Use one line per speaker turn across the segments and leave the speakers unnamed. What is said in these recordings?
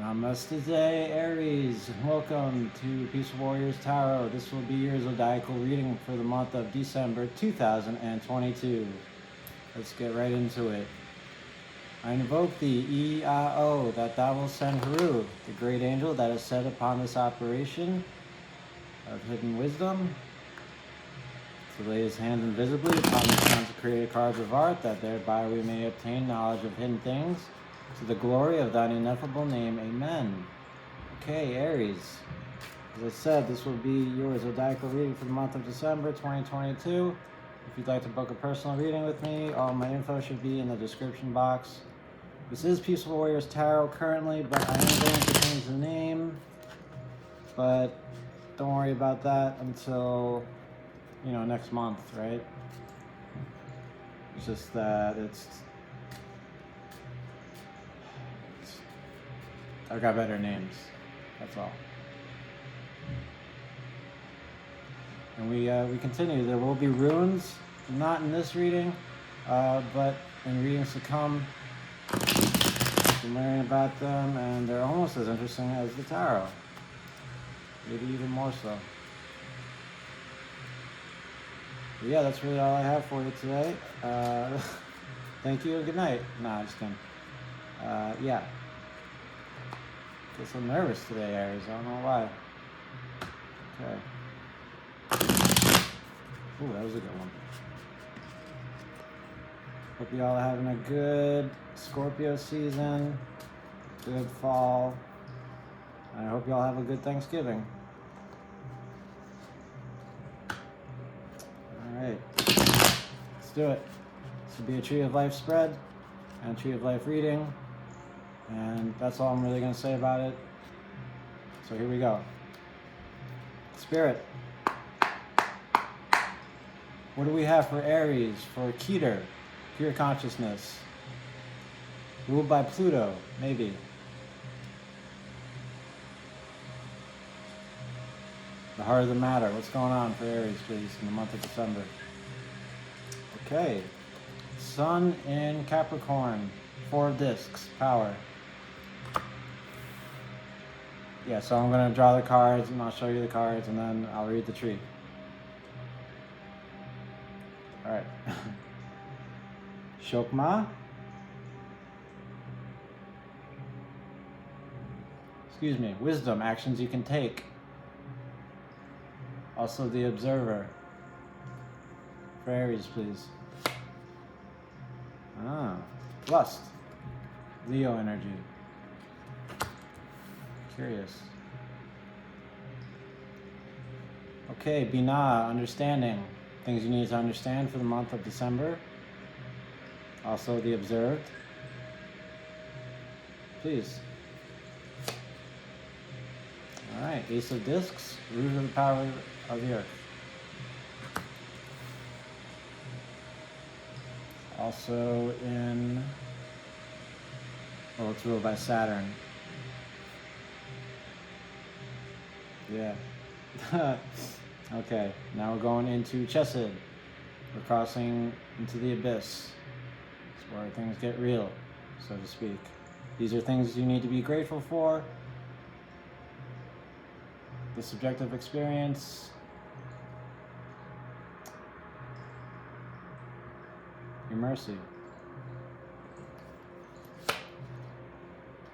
Namaste, Aries. Welcome to Peaceful Warriors Tarot. This will be your zodiacal reading for the month of December 2022. Let's get right into it. I invoke thee, E-I-O, that thou wilt send Haru, the great angel that is set upon this operation of hidden wisdom, to lay his hand invisibly upon the consecrated cards of art, that thereby we may obtain knowledge of hidden things, to the glory of thine ineffable name. Amen. Okay, Aries. As I said, this will be your zodiacal reading for the month of December 2022. If you'd like to book a personal reading with me, all my info should be in the description box. This is Peaceful Warriors Tarot currently, but I am going to change the name. But don't worry about that until, next month, right? It's just that I've got better names, that's all. And we continue. There will be runes, not in this reading, but in readings to come. I'm learning about them, and they're almost as interesting as the tarot. Maybe even more so. But yeah, that's really all I have for you today. Thank you and good night. Nah, just kidding. Yeah. Get so nervous today, Aries. I don't know why. Okay. Ooh, that was a good one. Hope you all are having a good Scorpio season, good fall. And I hope you all have a good Thanksgiving. All right, let's do it. This will be a Tree of Life spread and a Tree of Life reading. And that's all I'm really going to say about it. So here we go. Spirit. What do we have for Aries, for Keter, pure consciousness? Ruled by Pluto, maybe. The heart of the matter. What's going on for Aries, please, in the month of December? Okay. Sun in Capricorn. 4 discs. Power. Yeah, so I'm going to draw the cards, and I'll show you the cards, and then I'll read the tree. All right. Shokma. Excuse me. Wisdom, actions you can take. Also the Observer. For Aries, please. Lust. Leo energy. Curious. Okay, Binah, understanding. Things you need to understand for the month of December. Also the Observed. Please. Alright, Ace of Discs, root of the power of the earth. Also in, it's ruled by Saturn. Yeah. Okay, now we're going into Chesed. We're crossing into the abyss. It's where things get real, so to speak. These are things you need to be grateful for. The subjective experience. Your mercy.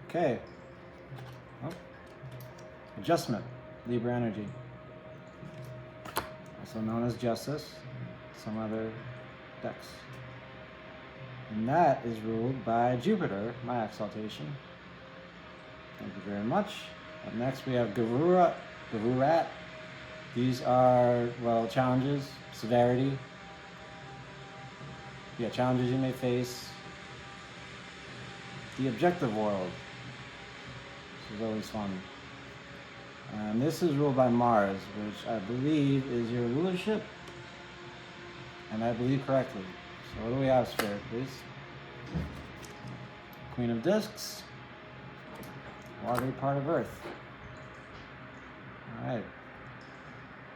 Okay. Adjustment. Libra energy. Also known as Justice. Some other decks. And that is ruled by Jupiter, my exaltation. Thank you very much. Up next we have Gavurat. These are, challenges, severity. Yeah, challenges you may face. The objective world. This is always fun. And this is ruled by Mars, which I believe is your rulership. And I believe correctly. So what do we have, Spirit, please? Queen of Discs. Watery part of Earth. Alright.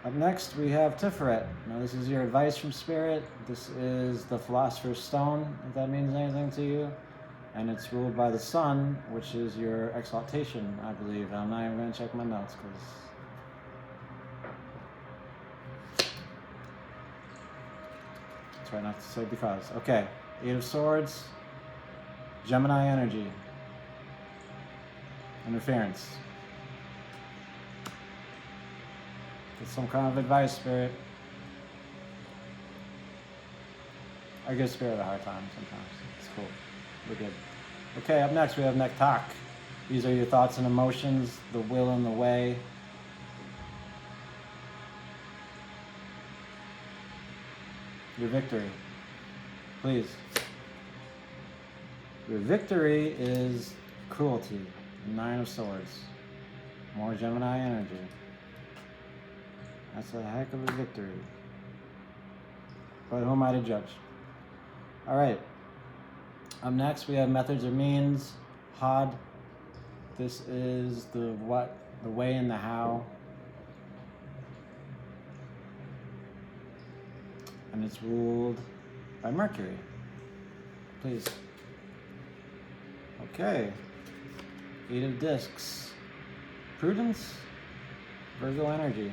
Up next, we have Tiferet. Now, this is your advice from Spirit. This is the Philosopher's Stone, if that means anything to you. and it's ruled by the sun, which is your exaltation, I believe. I'm not even going to check my notes because try not to say because. Okay, Eight of Swords, Gemini energy, interference. Get some kind of advice, Spirit. I give Spirit a hard time sometimes. It's cool. We're good. Okay, up next we have Nektak. These are your thoughts and emotions, the will and the way. Your victory. Please. Your victory is cruelty. Nine of Swords. More Gemini energy. That's a heck of a victory. But who am I to judge? Alright. Up next we have methods or means. Had. This is the what, the way and the how. And it's ruled by Mercury. Please. Okay. Eight of Discs. Prudence. Virgo energy.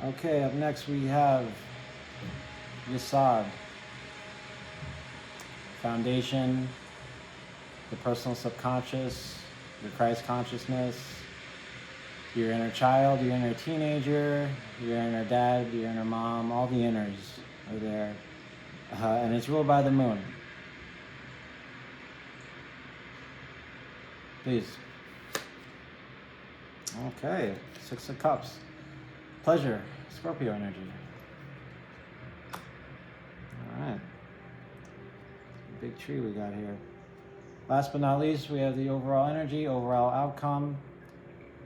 Okay, up next we have Yesod. Foundation, the personal subconscious, your Christ consciousness, your inner child, your inner teenager, your inner dad, your inner mom, all the inners are there. And it's ruled by the moon. Please. Okay, Six of Cups. Pleasure, Scorpio energy. All right. Big tree we got here. Last but not least, we have the overall energy, overall outcome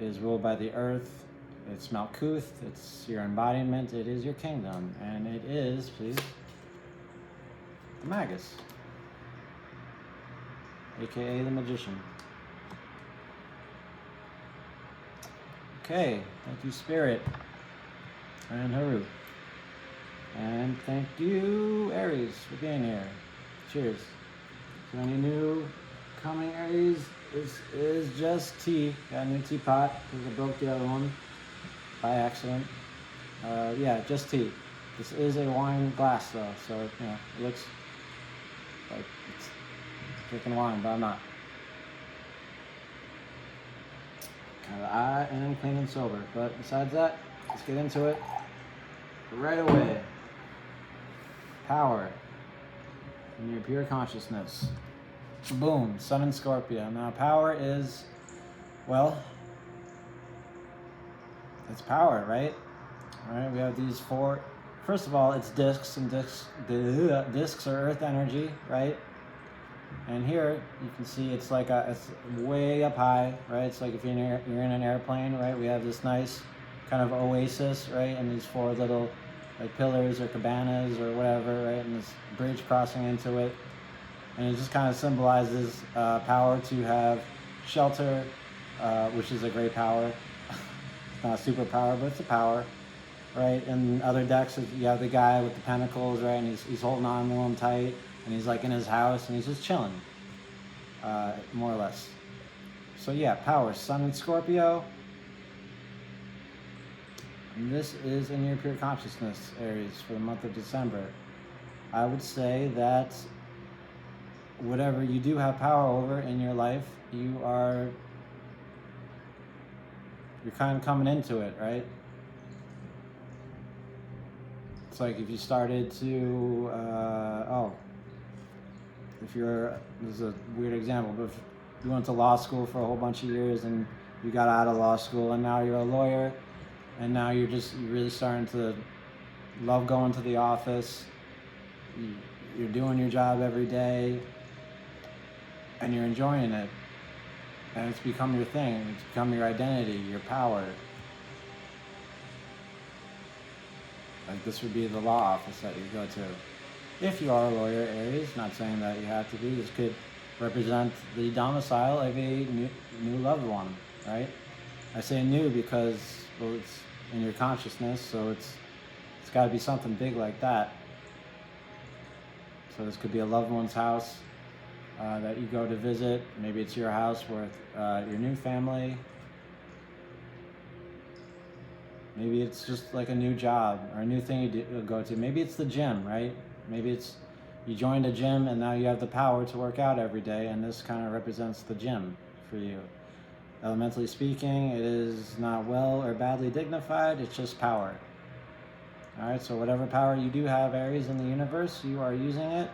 is ruled by the earth. It's Malkuth, it's your embodiment, it is your kingdom, and it is, please, the Magus, aka the Magician. Okay, thank you, Spirit, and Haru. And thank you, Aries, for being here. Cheers. So any new coming Aries, this is just tea. Got a new teapot because I broke the other one by accident. Yeah, just tea. This is a wine glass though, so you know it looks like it's drinking wine, but I'm not. I am clean and sober, but besides that, let's get into it right away. Power in your pure consciousness. Boom, Sun and Scorpio. Now power is, well, it's power, right? All right, we have these four. First of all, it's discs, and discs are earth energy, right? And here you can see it's like it's way up high, right? It's like if you're in an airplane, right? We have this nice kind of oasis, right? And these four little like pillars or cabanas or whatever, right? And this bridge crossing into it. And it just kind of symbolizes power to have shelter, which is a great power. It's not a superpower, but it's a power, right? And other decks, you have the guy with the pentacles, right? And he's holding on to them tight, and he's like in his house, and he's just chilling, more or less. So yeah, power, Sun and Scorpio. And this is in your pure consciousness, Aries, for the month of December. I would say that whatever you do have power over in your life, you're kind of coming into it, right? It's like if you started to, this is a weird example, but if you went to law school for a whole bunch of years and you got out of law school and now you're a lawyer, and now you're really starting to love going to the office, you're doing your job every day, and you're enjoying it, and it's become your thing, it's become your identity, your power. Like this would be the law office that you go to. If you are a lawyer, Aries, not saying that you have to be, this could represent the domicile of a new loved one, right? I say new because, well, it's in your consciousness, so it's got to be something big like that. So this could be a loved one's house that you go to visit. Maybe it's your house with your new family. Maybe it's just like a new job or a new thing you go to. Maybe it's the gym, right? Maybe it's you joined a gym and now you have the power to work out every day, and this kind of represents the gym for you. Elementally speaking, it is not well or badly dignified, it's just power. All right, so whatever power you do have, Aries, in the universe, you are using it.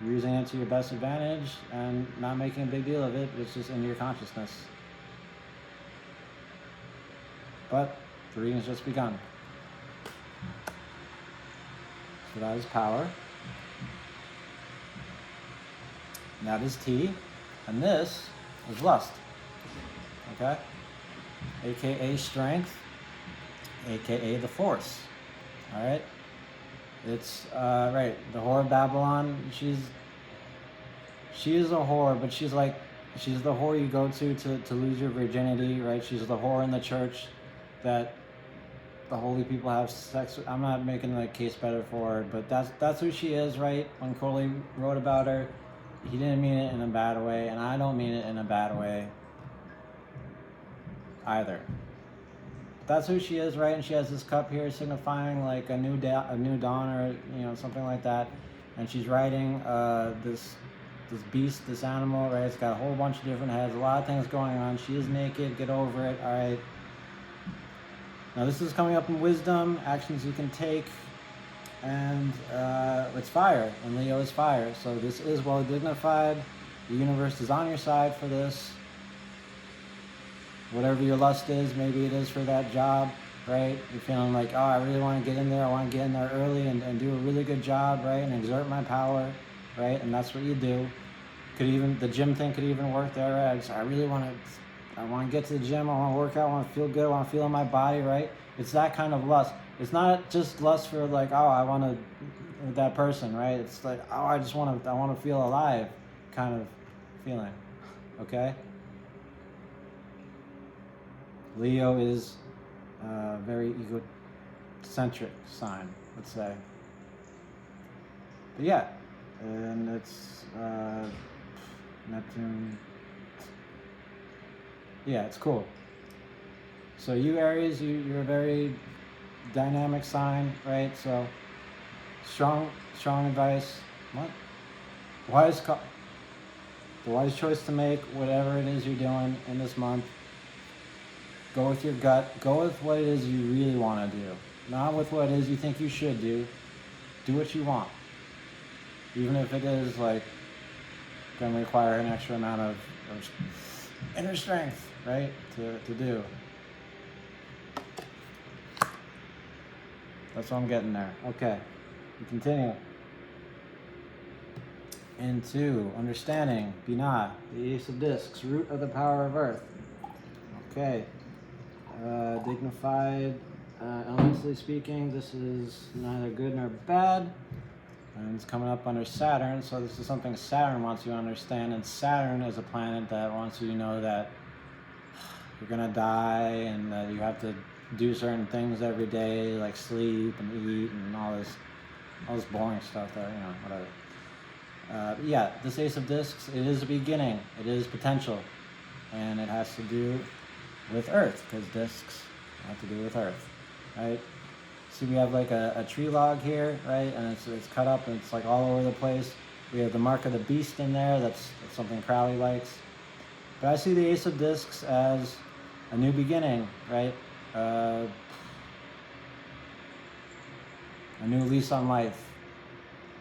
You're using it to your best advantage and not making a big deal of it. It's just in your consciousness. But the reading has just begun. So that is power. And that is T. And this is lust. Okay? AKA strength. AKA the force. Alright? It's, right, the whore of Babylon, she is a whore, but she's the whore you go to lose your virginity, right? She's the whore in the church that the holy people have sex with. I'm not making the case better for her, but that's who she is, right? When Crowley wrote about her, he didn't mean it in a bad way, and I don't mean it in a bad way either. That's who she is, right? And she has this cup here signifying like a new dawn, or something like that. And she's riding this beast, this animal, right? It's got a whole bunch of different heads, a lot of things going on. She is naked. Get over it. All right. Now this is coming up in wisdom, actions you can take, and it's fire, and Leo is fire. So this is well dignified. The universe is on your side for this. Whatever your lust is, maybe it is for that job, right? You're feeling like, oh, I really want to get in there. I want to get in there early and do a really good job, right? And exert my power, right? And that's what you do. The gym thing could even work there, right? I really want to get to the gym. I want to work out. I want to feel good. I want to feel in my body, right? It's that kind of lust. It's not just lust for like, oh, I want to with that person, right? It's like, oh, I want to feel alive kind of feeling, okay? Leo is a very egocentric sign, let's say. But yeah, and it's Neptune. Yeah, it's cool. So you Aries, you're a very dynamic sign, right? So strong advice. What? The wise choice to make, whatever it is you're doing in this month. Go with your gut. Go with what it is you really want to do. Not with what it is you think you should do. Do what you want. Even if it is like going to require an extra amount of inner strength, right? To do. That's what I'm getting there. Okay. We continue. Into understanding, Binah, the Ace of Discs, root of the power of Earth. Okay. Dignified, elementally speaking, this is neither good nor bad, and it's coming up under Saturn, so this is something Saturn wants you to understand, and Saturn is a planet that wants you to know that you're gonna die, and that you have to do certain things every day, like sleep and eat and all this boring stuff that, whatever. Yeah, this Ace of Discs, it is a beginning, it is potential, and it has to do with Earth, because discs have to do with Earth, right? See, we have like a tree log here, right? And it's cut up and it's like all over the place. We have the mark of the beast in there. That's something Crowley likes. But I see the Ace of Discs as a new beginning, right? A new lease on life.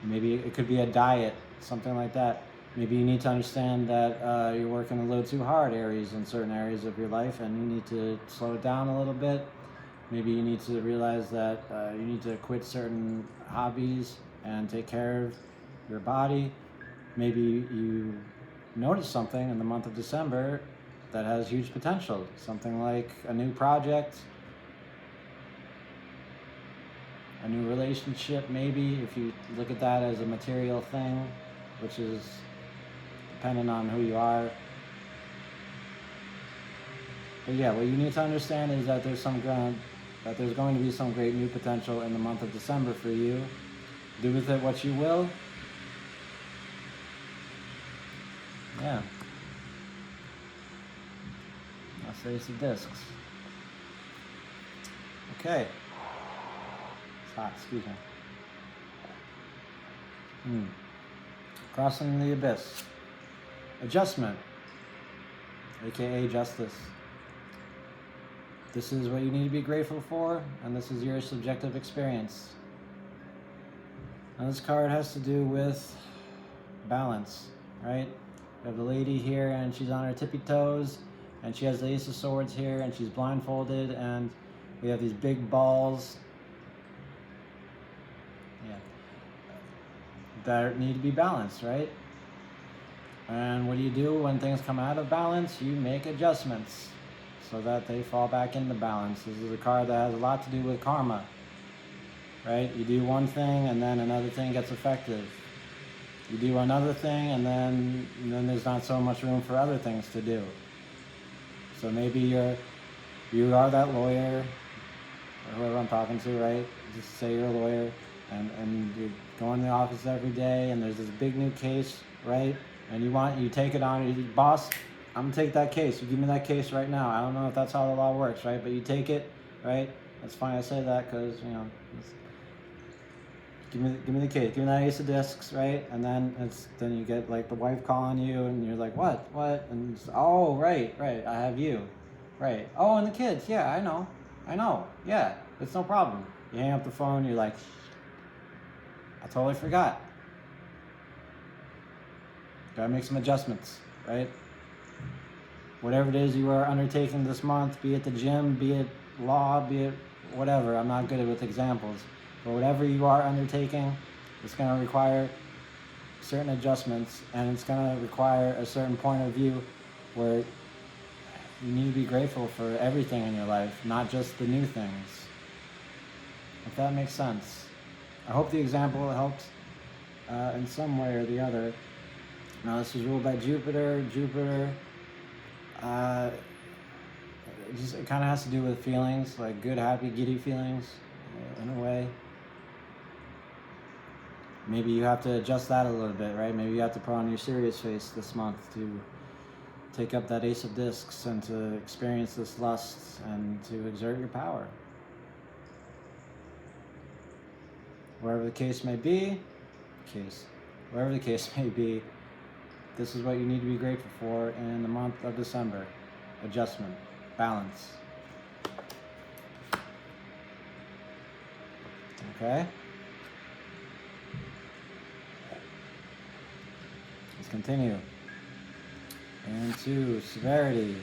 Maybe it could be a diet, something like that. Maybe you need to understand that you're working a little too hard, Aries, in certain areas of your life, and you need to slow it down a little bit. Maybe you need to realize that you need to quit certain hobbies and take care of your body. Maybe you notice something in the month of December that has huge potential. Something like a new project, a new relationship, maybe, if you look at that as a material thing, which is depending on who you are. But yeah, what you need to understand is that there's going to be some great new potential in the month of December for you. Do with it what you will. Yeah. That's the Ace of Discs. Okay. It's hot, excuse me. Crossing the abyss. Adjustment, aka justice. This is what you need to be grateful for, and this is your subjective experience. And this card has to do with balance, right? We have the lady here, and she's on her tippy toes, and she has the Ace of Swords here, and she's blindfolded, and we have these big balls. Yeah. That need to be balanced, right? And what do you do when things come out of balance? You make adjustments so that they fall back into balance. This is a card that has a lot to do with karma, right? You do one thing and then another thing gets effective. You do another thing and then there's not so much room for other things to do. So maybe you are that lawyer, or whoever I'm talking to, right? Just say you're a lawyer and you're going to the office every day and there's this big new case, right? And you take it on, you, boss, I'm gonna take that case. You give me that case right now. I don't know if that's how the law works, right? But you take it, right? That's fine. I say that because give me the case. Give me that Ace of Discs, right? And then you get like the wife calling you, and you're like, what? And oh, right. I have you, right? Oh, and the kids. Yeah, I know. Yeah, it's no problem. You hang up the phone. You're like, I totally forgot. Gotta make some adjustments, right? Whatever it is you are undertaking this month, be it the gym, be it law, be it whatever. I'm not good with examples. But whatever you are undertaking, it's going to require certain adjustments, and it's going to require a certain point of view where you need to be grateful for everything in your life, not just the new things. If that makes sense. I hope the example helps in some way or the other. Now, this is ruled by Jupiter. It kind of has to do with feelings, like good, happy, giddy feelings, in a way. Maybe you have to adjust that a little bit, right? Maybe you have to put on your serious face this month to take up that Ace of Discs and to experience this lust and to exert your power. Wherever the case may be, this is what you need to be grateful for in the month of December. Adjustment, balance. Okay? Let's continue. Into severity.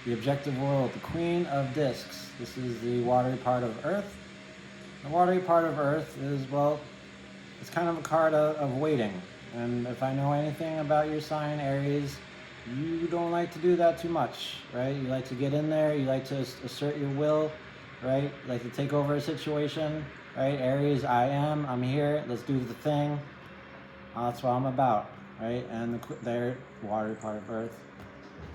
The objective world, the Queen of Discs. This is the watery part of Earth. The watery part of Earth is, it's kind of a card of waiting. And if I know anything about your sign, Aries, you don't like to do that too much, right? You like to get in there, you like to assert your will, right? You like to take over a situation, right? Aries, I'm here, let's do the thing. That's what I'm about, right? And their watery part of Earth.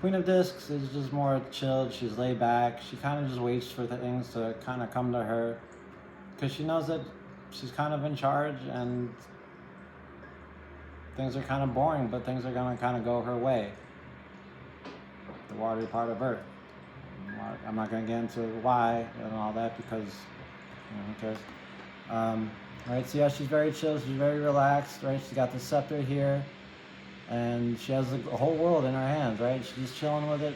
Queen of Discs is just more chilled, she's laid back, she kind of just waits for things to kind of come to her, because she knows that she's kind of in charge and things are kind of boring, but things are going to kind of go her way. The watery part of Earth. I'm not going to get into why and all that because, who cares? Right, so yeah, she's very chill, she's very relaxed, right? She's got the scepter here, and she has the whole world in her hands, right? She's just chilling with it.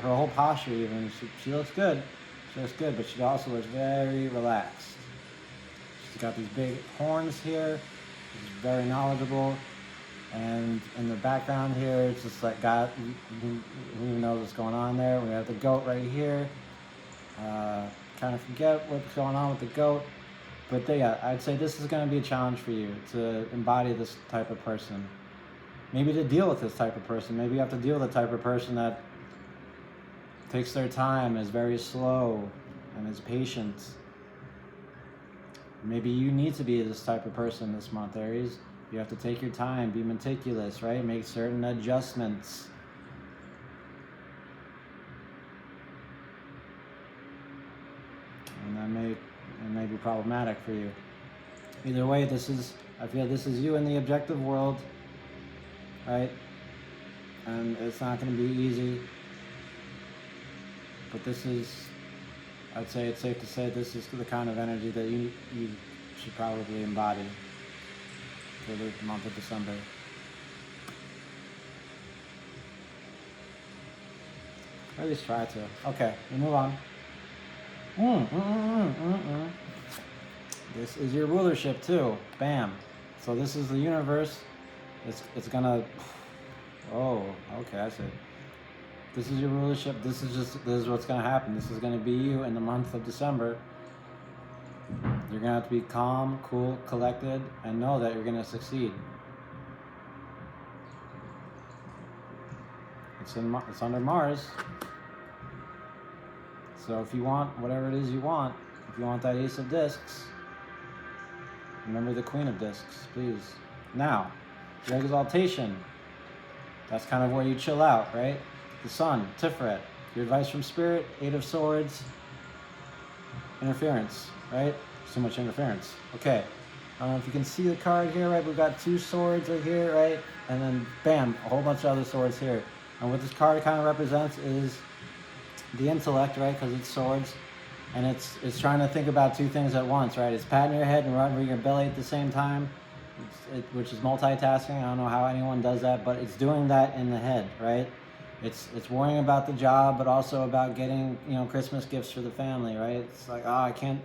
Her whole posture even, she looks good. She looks good, but she also looks very relaxed. She's got these big horns here. She's very knowledgeable, and in the background here, it's just like God, who knows what's going on there. We have the goat right here. Kind of forget what's going on with the goat, but yeah, I'd say this is going to be a challenge for you to embody this type of person. Maybe to deal with this type of person. Maybe you have to deal with the type of person that takes their time, is very slow, and is patient. Maybe you need to be this type of person this month, Aries. You have to take your time, be meticulous, right? Make certain adjustments. And that may be problematic for you. Either way, I feel this is you in the objective world, right? and it's not going to be easy. But this is, I'd say it's safe to say this is the kind of energy that you should probably embody for the month of December. Or at least try to. Okay, we move on. This is your rulership too. Bam. So this is the universe. It's gonna. Oh, okay, I see. This is your rulership. This is what's gonna happen. This is gonna be you in the month of December. You're gonna have to be calm, cool, collected, and know that you're gonna succeed. It's under Mars. So if you want whatever it is you want, if you want that Ace of Discs, remember the Queen of Discs, please. Now, your exaltation. That's kind of where you chill out, right? The Sun, Tiferet. Your advice from Spirit, Eight of Swords, interference, right? So much interference. Okay. I don't know if you can see the card here, right? We've got 2 swords right here, right? And then, bam, a whole bunch of other swords here. And what this card kind of represents is the intellect, right? Because it's swords. And it's trying to think about 2 things at once, right? It's patting your head and rubbing your belly at the same time, which is multitasking. I don't know how anyone does that, but it's doing that in the head, right? It's worrying about the job, but also about getting, Christmas gifts for the family, right? It's like, I can't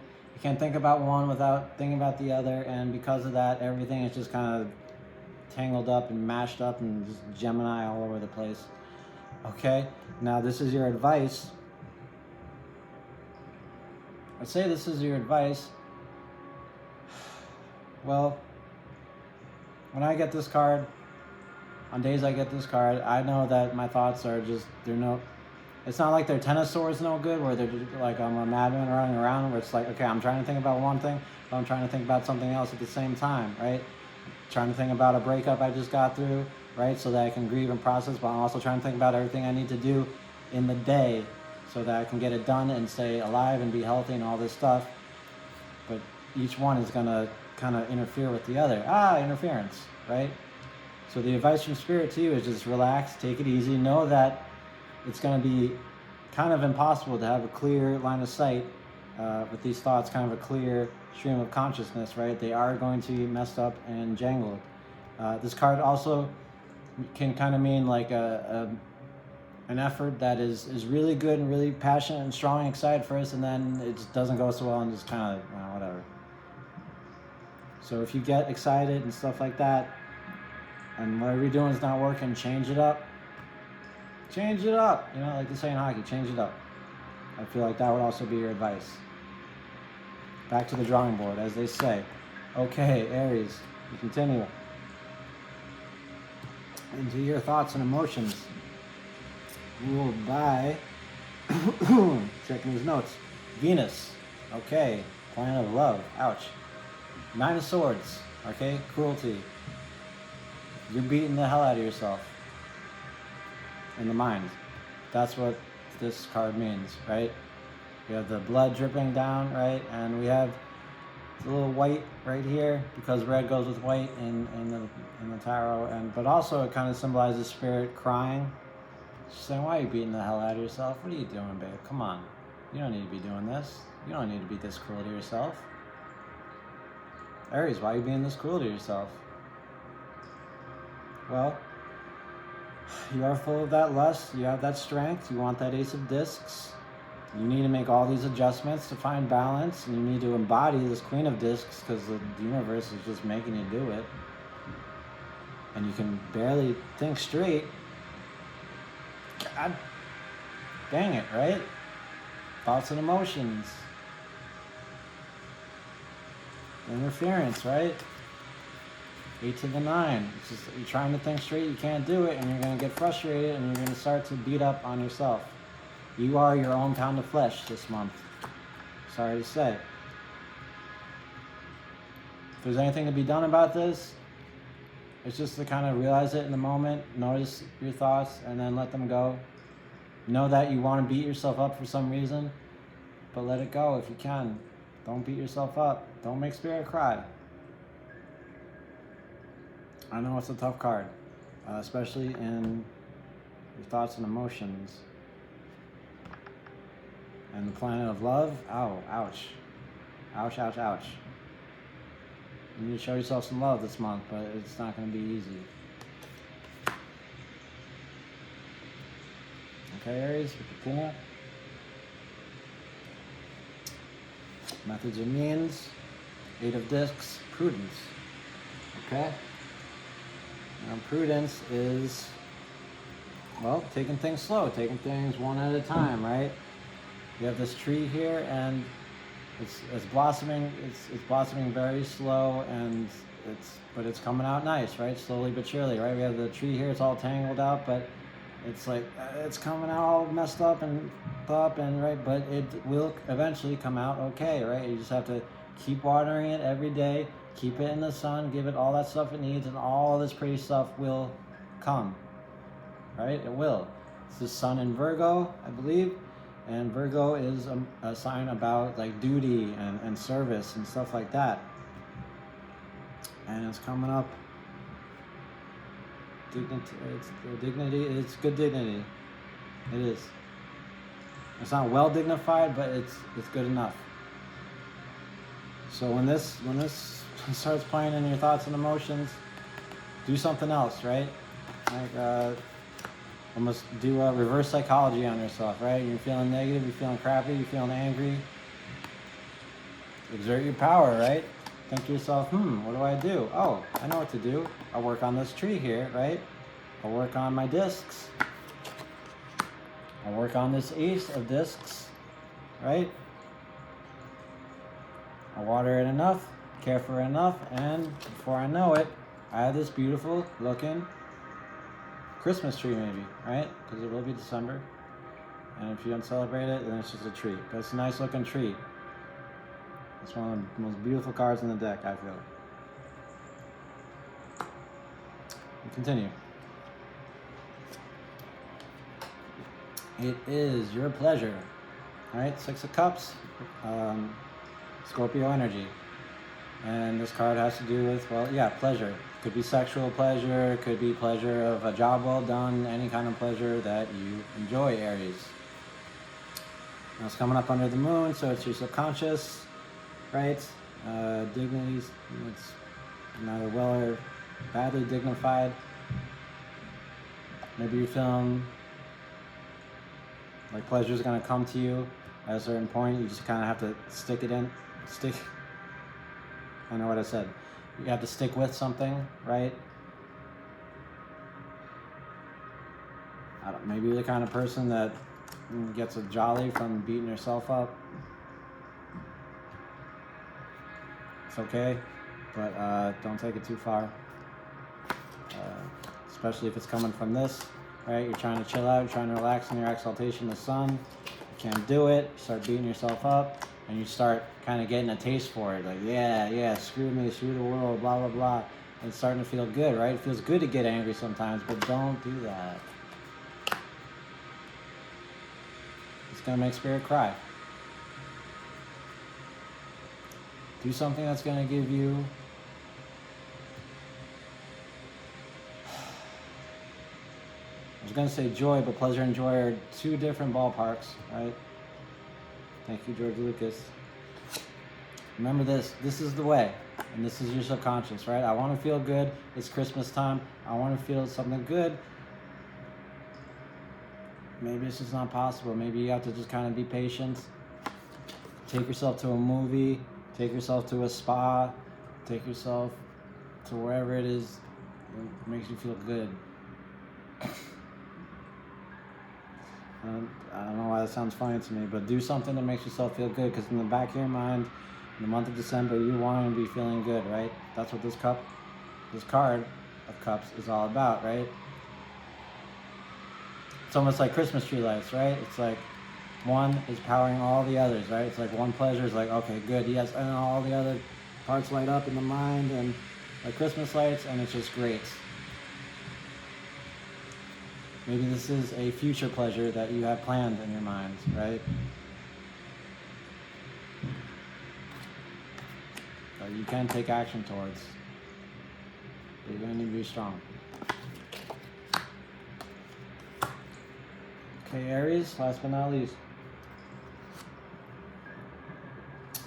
think about one without thinking about the other, and because of that, everything is just kind of tangled up and mashed up and just Gemini all over the place. Okay, now this is your advice. I say this is your advice. Well, when I get this card, on days I get this card, I know that my thoughts are just, it's not like they're Ten of Swords no good, where they're just like I'm a madman running around, where it's like, okay, I'm trying to think about one thing, but I'm trying to think about something else at the same time, right? Trying to think about a breakup I just got through, right? So that I can grieve and process, but I'm also trying to think about everything I need to do in the day so that I can get it done and stay alive and be healthy and all this stuff. But each one is gonna kind of interfere with the other. Interference, right? So the advice from Spirit to you is just relax, take it easy, know that it's going to be kind of impossible to have a clear line of sight with these thoughts, kind of a clear stream of consciousness, right? They are going to be messed up and jangled. This card also can kind of mean like an effort that is really good and really passionate and strong and excited first, and then it just doesn't go so well and just kind of, whatever. So if you get excited and stuff like that, and whatever you're doing is not working, change it up. Change it up. Like they say in hockey, change it up. I feel like that would also be your advice. Back to the drawing board, as they say. Okay, Aries, we continue. Into your thoughts and emotions. Ruled by, checking his notes, Venus. Okay, planet of love. Ouch. 9 of Swords. Okay, cruelty. You're beating the hell out of yourself in the mind. That's what this card means, right? We have the blood dripping down, right? And we have a little white right here because red goes with white in the tarot, but also it kind of symbolizes Spirit crying. She's saying, why are you beating the hell out of yourself? What are you doing, babe? Come on. You don't need to be doing this. You don't need to be this cruel to yourself. Aries, why are you being this cruel to yourself? Well, you are full of that lust, you have that strength, you want that Ace of Discs. You need to make all these adjustments to find balance, and you need to embody this Queen of Discs because the universe is just making you do it. And you can barely think straight. God dang it, right? Thoughts and emotions. Interference, right? 8 to the 9. It's just you're trying to think straight, you can't do it, and you're going to get frustrated, and you're going to start to beat up on yourself. You are your own pound of flesh this month. Sorry to say. If there's anything to be done about this, it's just to kind of realize it in the moment, notice your thoughts, and then let them go. Know that you want to beat yourself up for some reason, but let it go if you can. Don't beat yourself up. Don't make Spirit cry. I know it's a tough card, especially in your thoughts and emotions. And the planet of love, ow, ouch. Ouch, ouch, ouch. You need to show yourself some love this month, but it's not going to be easy. Okay, Aries, we continue. Methods and means. 8 of discs, prudence. Okay? Now, prudence is, well, taking things slow, taking things one at a time, right? You have this tree here, and it's blossoming. It's blossoming very slow, and it's coming out nice, right? Slowly but surely, right? We have the tree here; it's all tangled out, but it's like it's coming out all messed up and right. But it will eventually come out okay, right? You just have to keep watering it every day, keep it in the sun, give it all that stuff it needs, and all this pretty stuff will come, right? It will. It's the sun in Virgo, I believe. And Virgo is a sign about like duty and service and stuff like that. And it's coming up. Dignity. It's good dignity. It is. It's not well dignified, but it's good enough. So when this starts playing in your thoughts and emotions, do something else, right? Like almost do a reverse psychology on yourself, right? You're feeling negative, you're feeling crappy, you're feeling angry. Exert your power, right? Think to yourself, what do I do? Oh, I know what to do. I'll work on this tree here, right? I'll work on my discs. I'll work on this ace of discs, right? I'll water it enough, care for it enough, and before I know it, I have this beautiful looking Christmas tree maybe, right? Because it will be December. And if you don't celebrate it, then it's just a tree. But it's a nice looking tree. It's one of the most beautiful cards in the deck, I feel. We continue. It is your pleasure. Alright, 6 of Cups. Scorpio energy. And this card has to do with, well, yeah, pleasure. Could be sexual pleasure, could be pleasure of a job well done, any kind of pleasure that you enjoy, Aries. Now it's coming up under the moon, so it's your subconscious, right? Dignity, it's neither well or badly dignified. Maybe you're feeling like pleasure is going to come to you at a certain point. You just kind of have to I know what I said. You have to stick with something, right? Maybe you're the kind of person that gets a jolly from beating yourself up. It's okay, but don't take it too far. Especially if it's coming from this, right? You're trying to chill out, you're trying to relax in your exaltation of the sun. You can't do it, you start beating yourself up, and you start kind of getting a taste for it. Like, yeah, screw me, screw the world, blah, blah, blah. And it's starting to feel good, right? It feels good to get angry sometimes, but don't do that. It's going to make spirit cry. Do something that's going to give you I was going to say joy, but pleasure and joy are 2 different ballparks, right? Thank you, George Lucas. Remember this is the way, and this is your subconscious, right? I want to feel good. It's Christmas time. I want to feel something good. Maybe it's just not possible. Maybe you have to just kind of be patient. Take yourself to a movie. Take yourself to a spa. Take yourself to wherever it is that makes you feel good. I don't know why that sounds funny to me, but do something that makes yourself feel good, because in the back of your mind, in the month of December, you want to be feeling good, right? That's what this card of cups is all about, right? It's almost like Christmas tree lights, right? It's like one is powering all the others, right? It's like one pleasure is like, okay, good, yes, and all the other parts light up in the mind and like Christmas lights, and it's just great. Maybe this is a future pleasure that you have planned in your mind, right? That you can take action towards. But you're going to need to be strong. Okay, Aries, last but not least.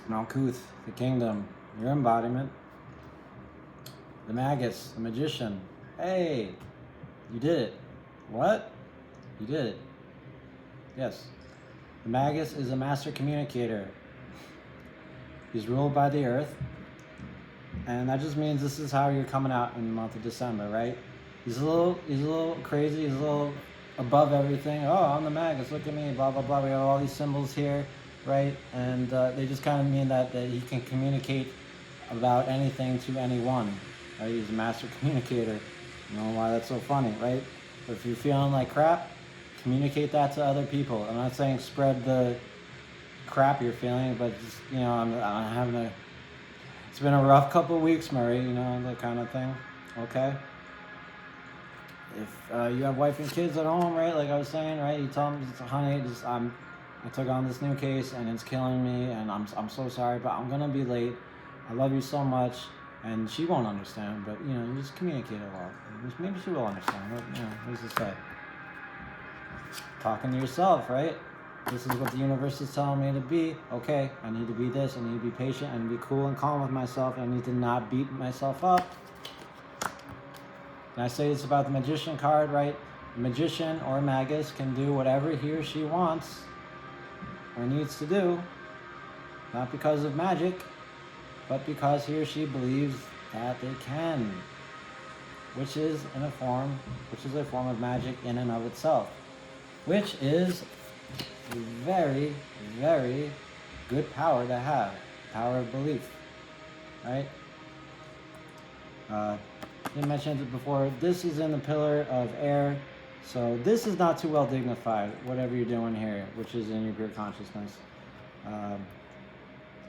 Malkuth, the kingdom, your embodiment. The Magus, the magician. Hey, you did it. What? You did it. Yes. The Magus is a master communicator. He's ruled by the earth. And that just means this is how you're coming out in the month of December, right? He's a little crazy, he's a little above everything. Oh, I'm the Magus, look at me, blah, blah, blah. We have all these symbols here, right? And they just kind of mean that he can communicate about anything to anyone, right? He's a master communicator. You know why that's so funny, right? But if you're feeling like crap, communicate that to other people. I'm not saying spread the crap you're feeling, but just, you know, I'm having a, it's been a rough couple of weeks, Murray, you know, that kind of thing, okay? If you have wife and kids at home, right, like I was saying, right, you tell them, honey, I took on this new case and it's killing me and I'm so sorry, but I'm gonna be late. I love you so much. And she won't understand, but, you know, you just communicate it well. Maybe she will understand, but, you know, what does it say? Talking to yourself, right? This is what the universe is telling me to be. Okay, I need to be this, I need to be patient, I need to be cool and calm with myself, I need to not beat myself up. And I say this about the Magician card, right? The Magician or Magus can do whatever he or she wants or needs to do, not because of magic, but because he or she believes that they can, which is a form of magic in and of itself, which is a very, very good power to have, power of belief, right? You mentioned it before, this is in the pillar of air, so this is not too well dignified, whatever you're doing here, which is in your pure consciousness.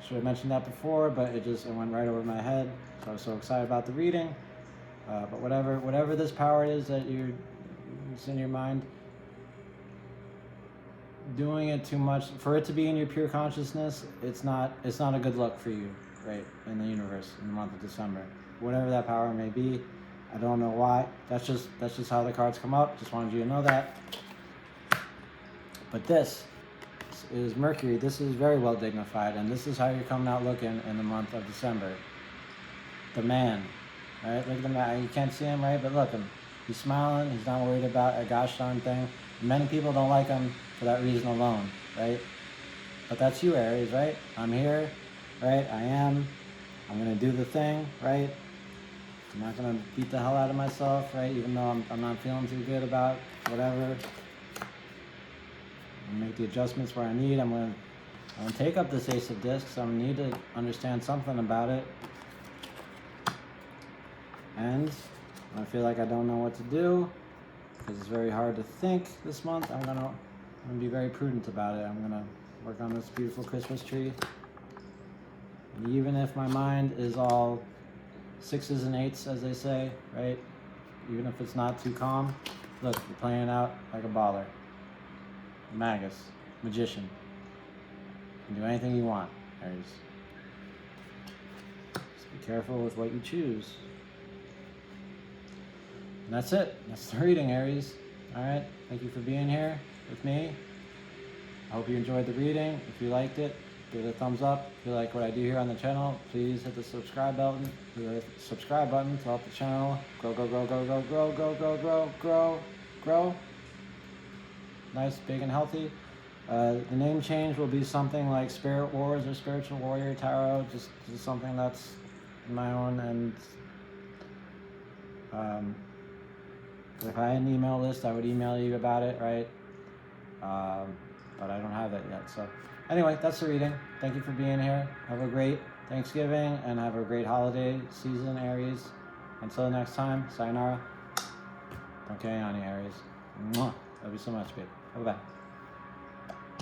Should have mentioned that before, but it went right over my head. So I was so excited about the reading. But whatever this power is that it's in your mind, doing it too much for it to be in your pure consciousness, it's not a good look for you, right? In the universe, in the month of December, whatever that power may be, I don't know why. That's just how the cards come up. Just wanted you to know that. But this is Mercury. This is very well dignified, and this is how you're coming out looking in the month of December. The man, right? Look at the man. You can't see him, right? But look him. He's smiling. He's not worried about a gosh darn thing. Many people don't like him for that reason alone, right? But that's you, Aries, right? I'm here, right? I'm gonna do the thing, right? I'm not gonna beat the hell out of myself, right? Even though I'm not feeling too good about whatever. I'm gonna make the adjustments where I need. I'm gonna take up this Ace of Discs. I'm gonna need to understand something about it. And I feel like I don't know what to do because it's very hard to think this month. I'm gonna be very prudent about it. I'm gonna work on this beautiful Christmas tree. And even if my mind is all 6s and 8s, as they say, right? Even if it's not too calm, look, you're playing out like a baller. Magus, magician. You can do anything you want, Aries. Just be careful with what you choose. And that's it. That's the reading, Aries. Alright, thank you for being here with me. I hope you enjoyed the reading. If you liked it, give it a thumbs up. If you like what I do here on the channel, please hit the subscribe button. To help the channel grow. Nice, big, and healthy. The name change will be something like Spirit Wars or Spiritual Warrior Tarot, just something that's my own. And if I had an email list, I would email you about it, right? But I don't have that yet. So anyway, that's the reading. Thank you for being here. Have a great Thanksgiving and have a great holiday season, Aries. Until next time, sayonara. Don't carry on, Aries. Mwah. Love you so much, babe. Bye-bye.